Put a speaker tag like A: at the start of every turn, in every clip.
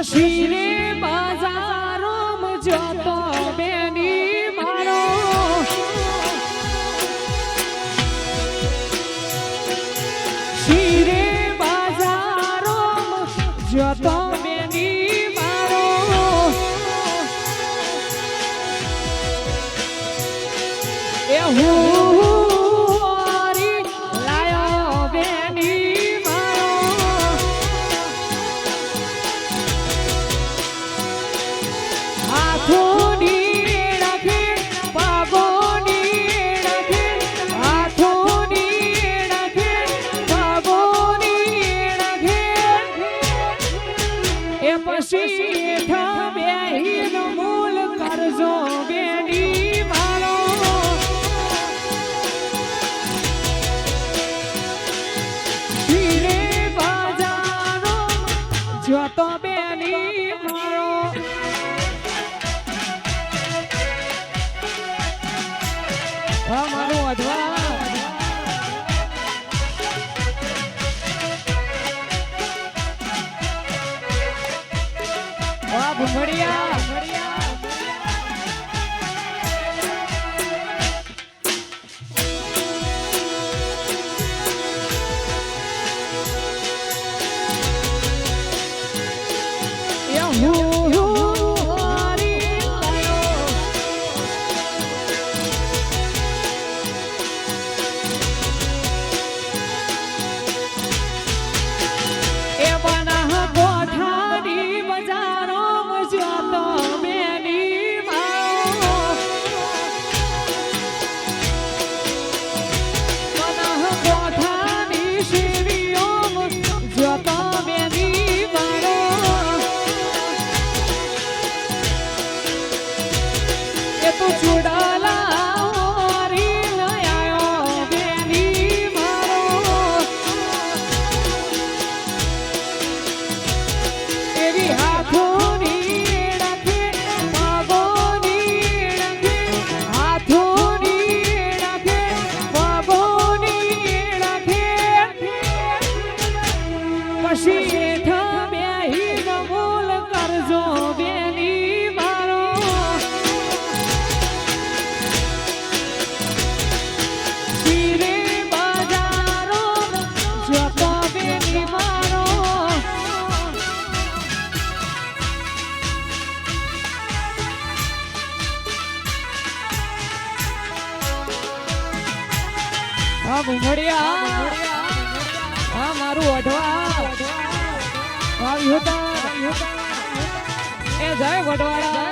A: શીરે બાજારોમાં જતો બેની મારો શીરે બાજારોમાં જતો બેની મારો એ હું તો બેની મારો મારું અધવા ભૂંગળિયા ભૂંગળિયા મારું અઢવા એ જય વઢવાડા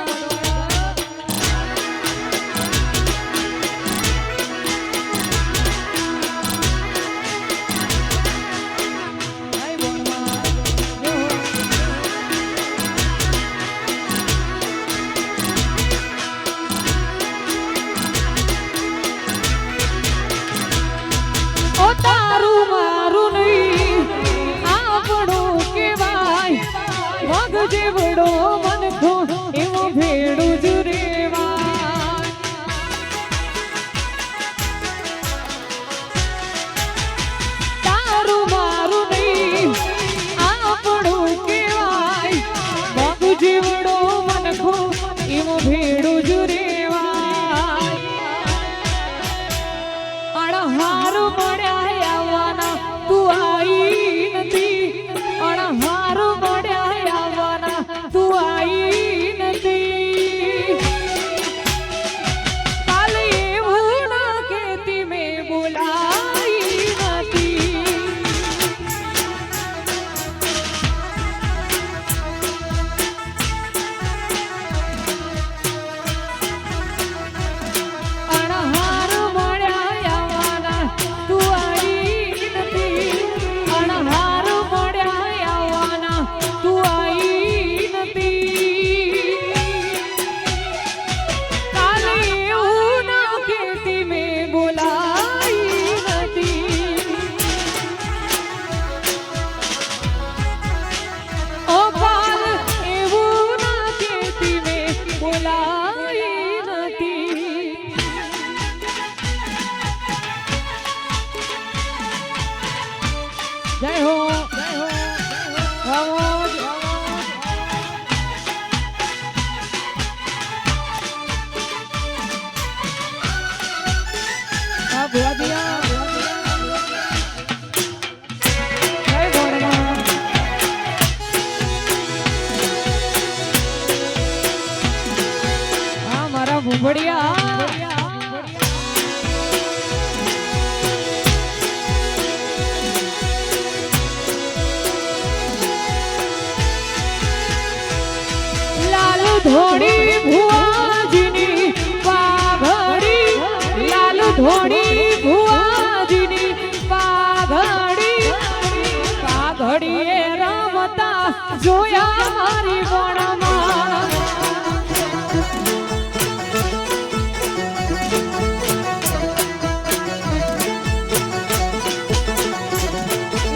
A: તારું મારું નહીં આપણું કેવાય મગ જેવડો મનખો એવો ભેડું જ રેવાય તારું મારું નહીં આપણું કેવાય મગ જેવડો મનખો એવો ભેડું જ રેવાય અણહારું પડ્યા તું આઈ નથી અણહારું પડ્યા આવવાના તું આઈ નથી કાલે એવું ના કહેતી મેં બોલાઈ નથી અણહારું મળ્યા આવવાના તું આઈ તું આઈ નથી કાલે એવું ના કહેતી મેં બોલાઈ નથી ઓ પાલ એવું ના કહેતી મેં બોલાઈ નથી જય હો જય હો बढ़िया लाल धोड़ी भुआजीनी पाघड़ी लाल धोड़ी भुआजीनी पाघड़ी पाघड़ीए रमता जोया मारी वणमा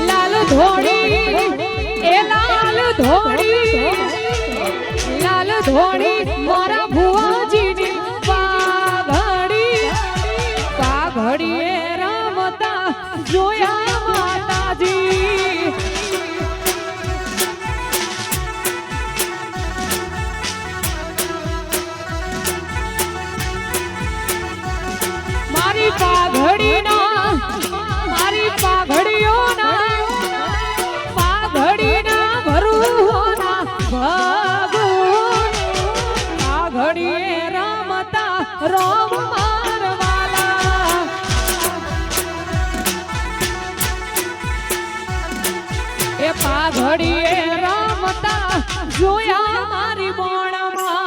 A: लाल धोड़ी ए लाल धोड़ी लाल धोड़ी मारा भुआजीनी पाघड़ी पाघड़ीए रमता जोया माताजी मारी पाघड़ी ना मारी पाघड़ियो ना पाघड़ी ना भरू ना पाघड़िए रमता रोम मारवाला ए पाघड़िए रमता जोया मारी बोणमा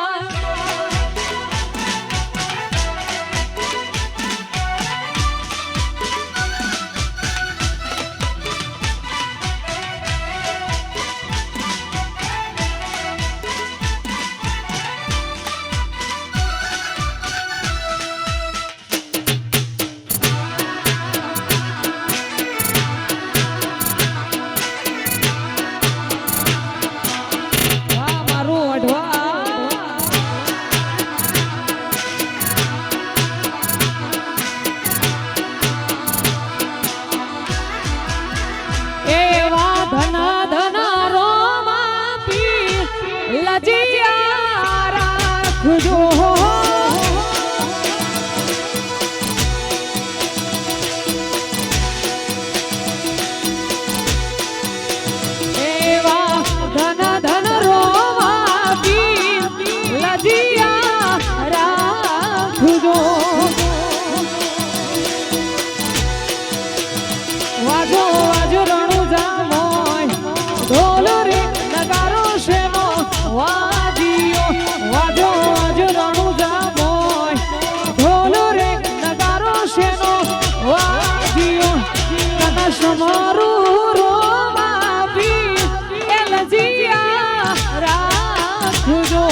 A: વાજો વાજો રણુ જામોય ઢોલ રે નગારો શેનો વાજીયો વાજો વાજો રણુ જામોય ઢોલ રે નગારો શેનો વાજીયો કના સમારું રોમાવી એલજીયા રાખજો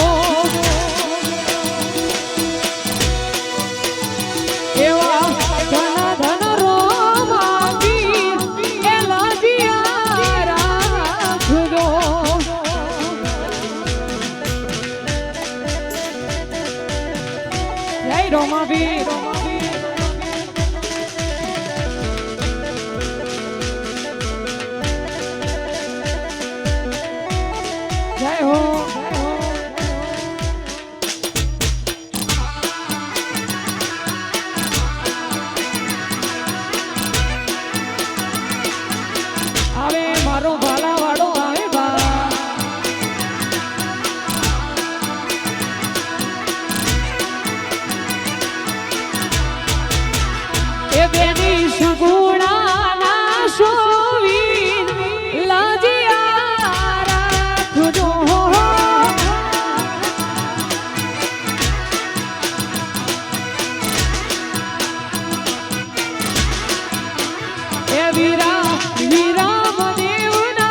A: એવા ધન ધન રોમાવી જય હો આવે મારો ભાલા વાળો આવે બા એ બેની સુગુણા ના સોવીન લાજિયા રાખજો એ વીરા વીરા દેવના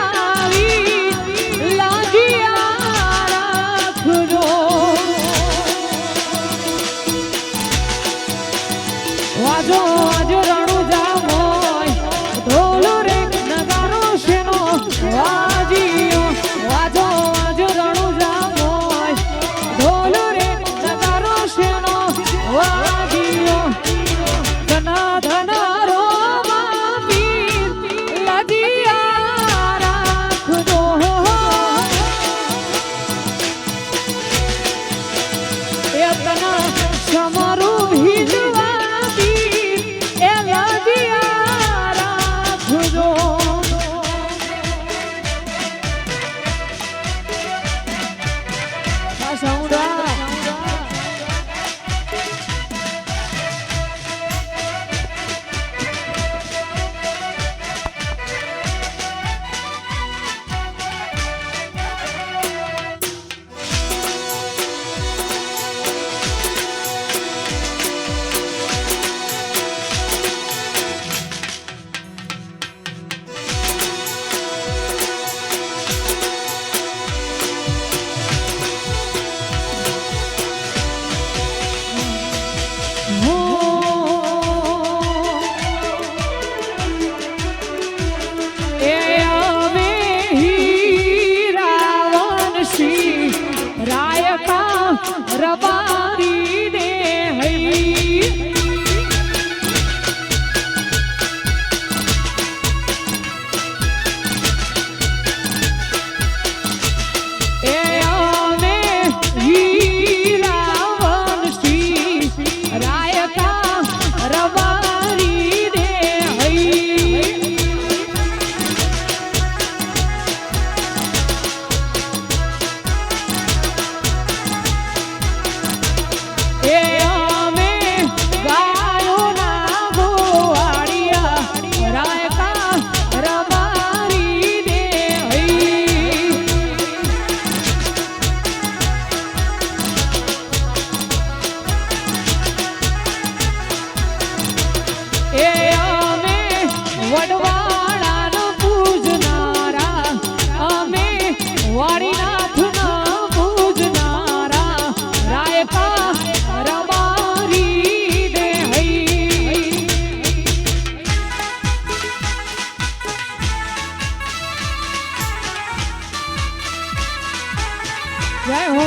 A: જય હો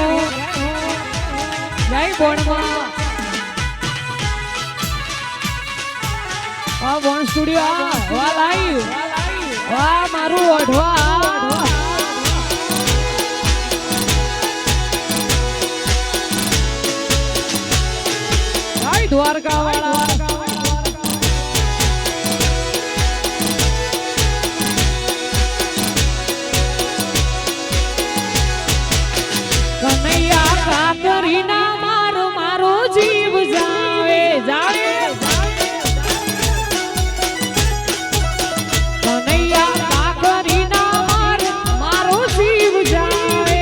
A: જય બોણમાં આ બોણ સ્ટુડિયો વાહ લાઈવ વાહ મારું ઓઢવા જય દ્વારકા વાળા કનૈયા કાકરીના મારો જીવ જાવે જાવે કનૈયા કાકરીના મારો જીવ જાવે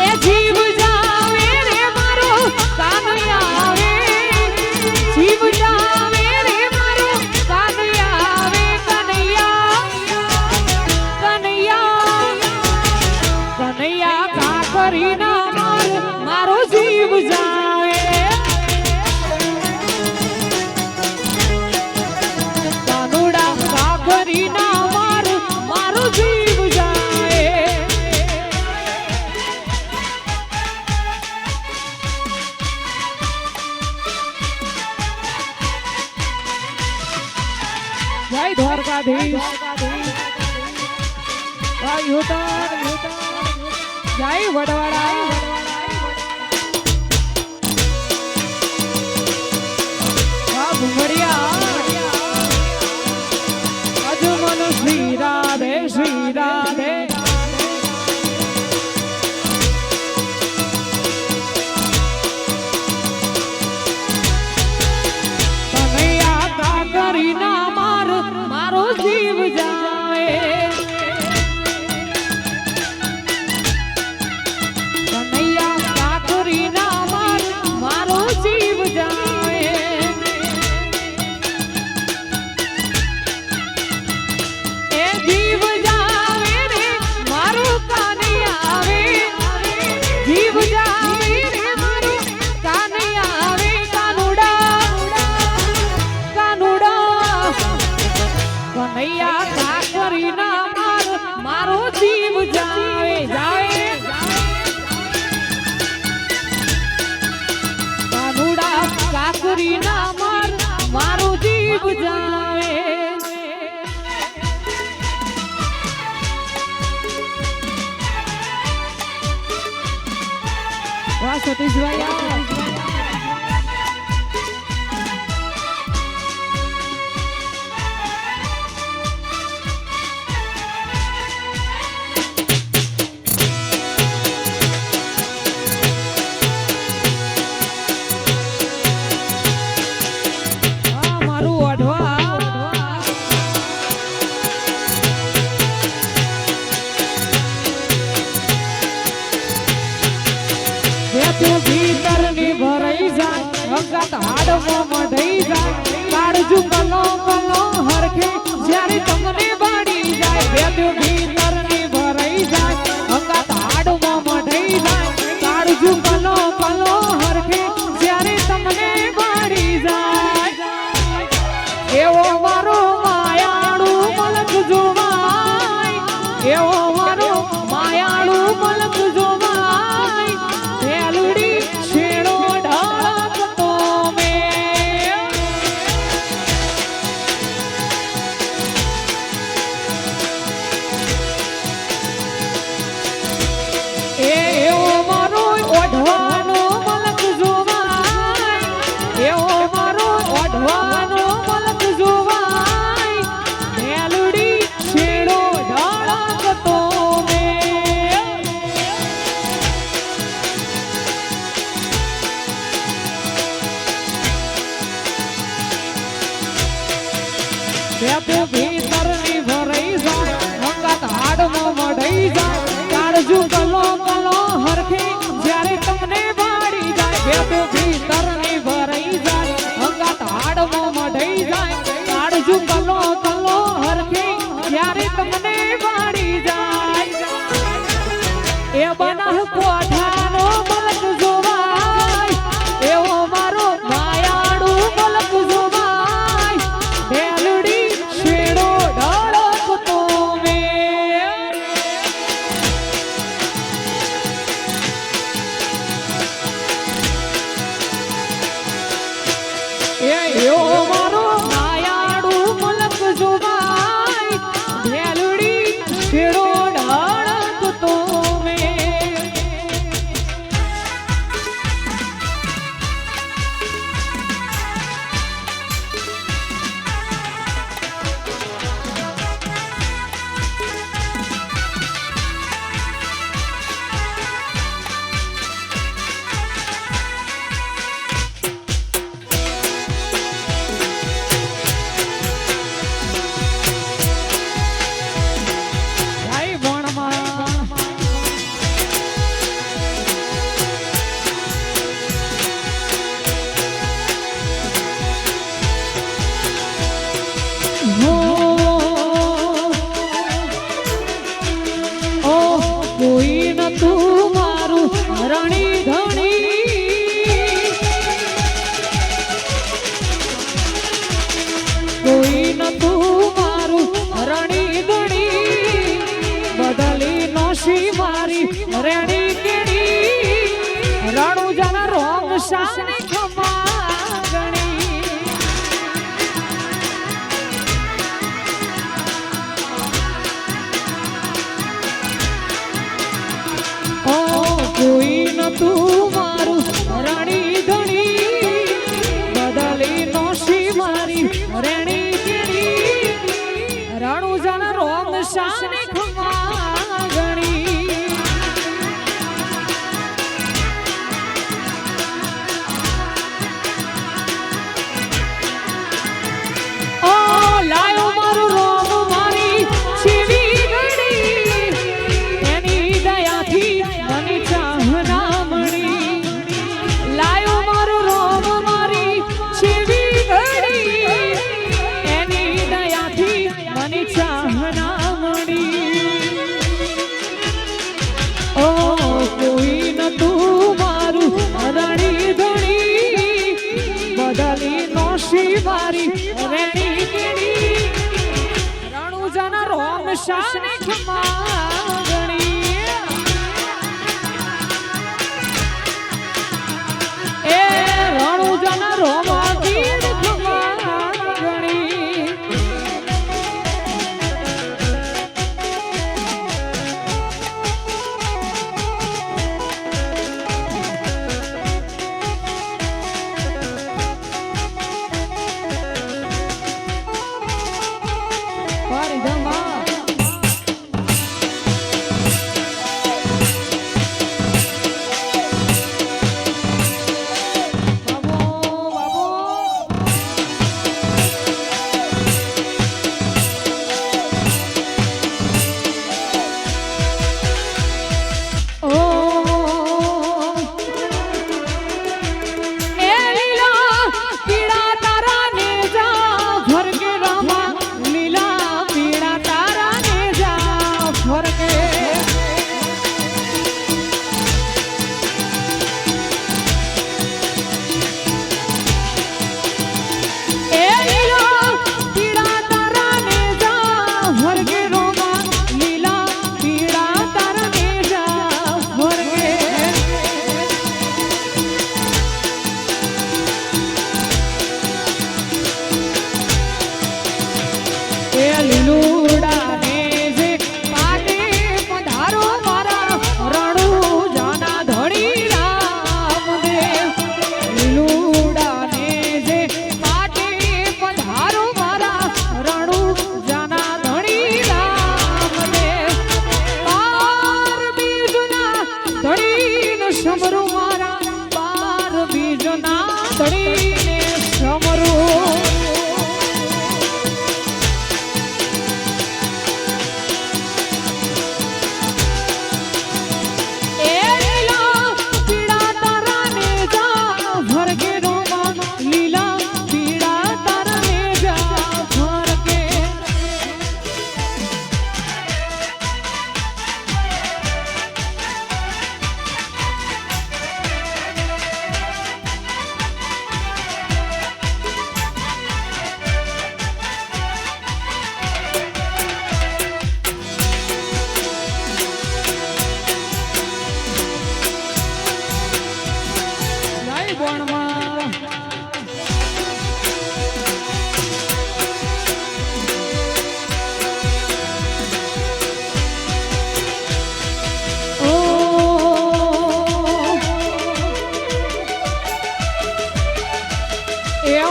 A: એ જીવ જાવે રે મારો કાનૈયા આવે જીવ જાવે રે મારો કાનૈયા આવે કનૈયા કાકરીના મારો જીવ જાવે કાનુડા કાકરીના મારો જીવ જાવે જય દ્વારકાધીશ જય વડવાડા અજમન શ્રી રાધે શ્રી રાધે કનૈયા કાકરીના મારો જીવ જાવે કનૈયા કાકરીના મારો જીવ જાવે જાવે કાનુડા કાકરીના મારો જીવ જાવે વાહ સતીશભાઈ ભીતર ની ભરાઈ જાય અંગાત હાડમાં મઢાઈ જાય કાળજુ કલો કલો હરખે જ્યારે તમને બાળી જાય ભેદ્યો ભીતર ની ભરાઈ જાય અંગાત હાડમાં મઢાઈ જાય કાળજુ કલો કલો હરખે જ્યારે તમને બાળી જાય એવો મારો માયાળુ મલક જોવાય એવો મારો માયાળુ મલક જોવાય ભેલુડી છેડો ઢળકતો મે એવો મારો ઓઢવાનો મલક જોવાય એવો મારો ઓઢવાનો મલક જોવાય ભેલુડી છેડો ઢળકતો મે ભીતર ની ભરાઈ જાય અંગાત હાડમાં મઢાઈ જાય કાળજુ કલો કલો હરખે જ્યારે તમને બાળી જાય ભીતર ની ભરાઈ જાય અંગાત હાડમાં મઢાઈ જાય કાળજુ કલો કલો હરખે જ્યારે તમને બાળી જાય એ બનાહ કોઠાનો મલક જોવાય એવો મારો માયાળુ મલક જોવાય ભેલુડી છેડો ઢળકતો મે રેણી કેડી રણુજન રોમ શાને ખમા ગણી ઓ લાયો મારું રોમ મારી છીવી ગણી એની દયાથી મને ચાહના મળી લાયો મારું રોમ મારી છીવી ગણી એની દયાથી મને ચાહના મળી ઓ કોઈ નતું મારું રણી ધણી બદલી નોશી મારી રેણી કેડી રણુજન રોમ શાને ખમા ગણી એ રણુજન રોમ કીડ ખમા ગણી પરિધમા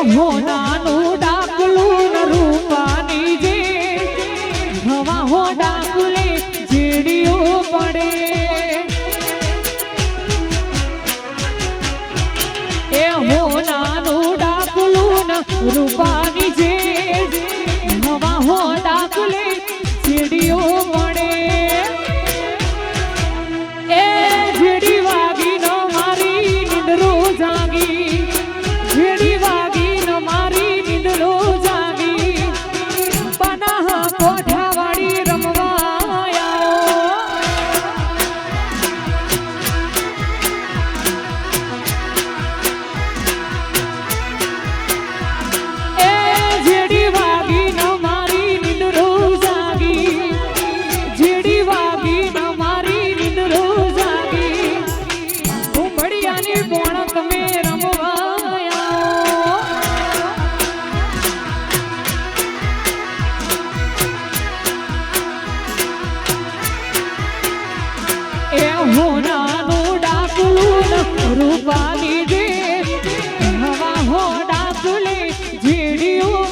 A: હોનાનું ડાકલું રૂપાની જે હવા હો ડાકલે જેડીઓ પડે એ હોનાનું ડાકલું રૂપાની જે હવા હો ડાકલે જેડીઓ પડે એ જેડી વાગી ન મારી નિંદરો જાગી જેડી વાગી ન મારી નિંદરો જાગી પનાહ કોઠાવાળી રમવા આવો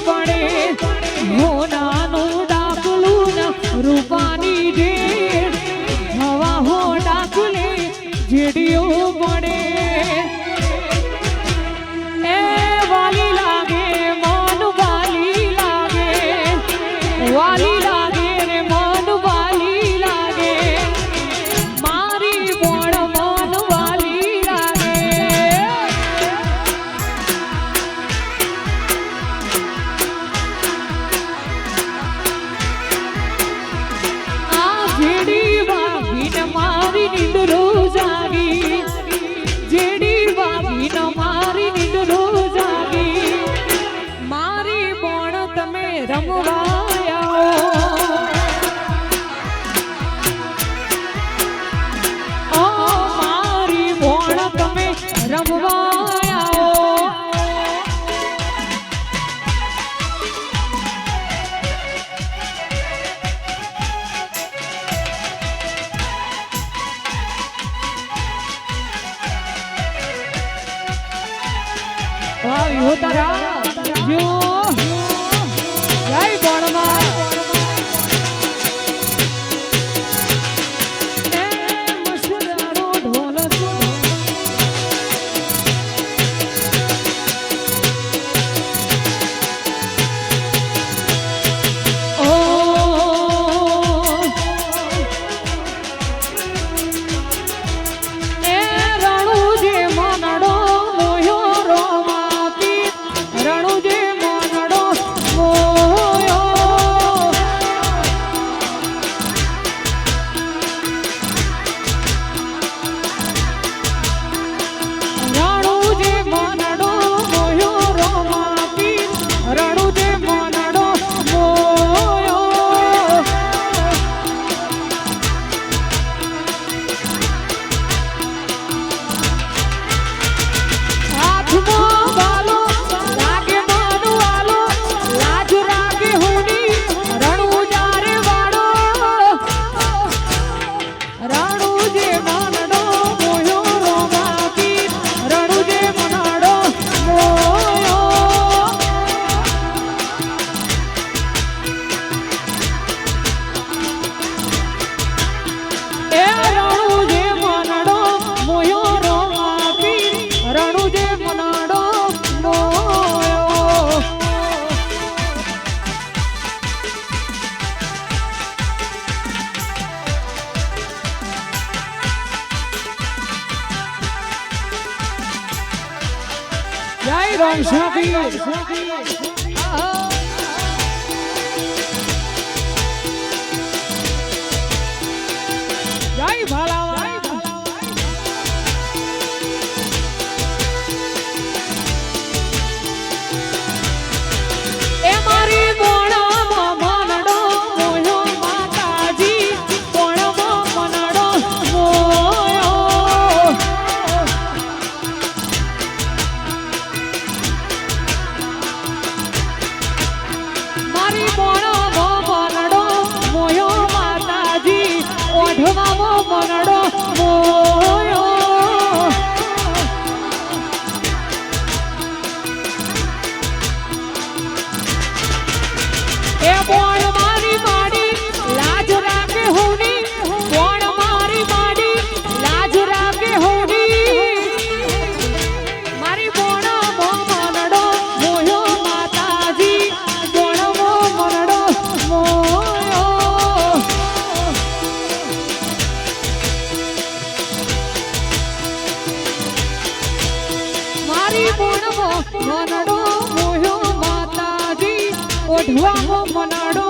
A: પડે હોનાનું ડાકલું ને રૂપાની ઢેર હવા હો ડાકલે જેડીઓ પડે એ વાલી લાગે મન વાલી લાગે વાલી લાગે રે મન વાલી લાગે મારી બોણ મન વાલી લાગે આ જેડી વાગીને મારી નિંદરો જાગી જેડી વાગીને મારી નિંદરો જાગી મારી બોણ તમે રમવા જય રણછોડવીર જય ભાલાવા એ મારી બોણામાં મનડો મોયો માતાજી બોણામાં મનડો મોયો મારી બોણામાં મનડો મોયો માતાજી ઓઢવામાં મનડો મોયો એ બોણ મારી માડી લાજ રાખે હોની બોણ મારી માડી લાજ રાખે હોની મારી બોણ મનડો મોયો માતાજી બોણ મનડો મોયો મારી બોણ મનડો મોયો માતાજી ઓઢવામાં મનડો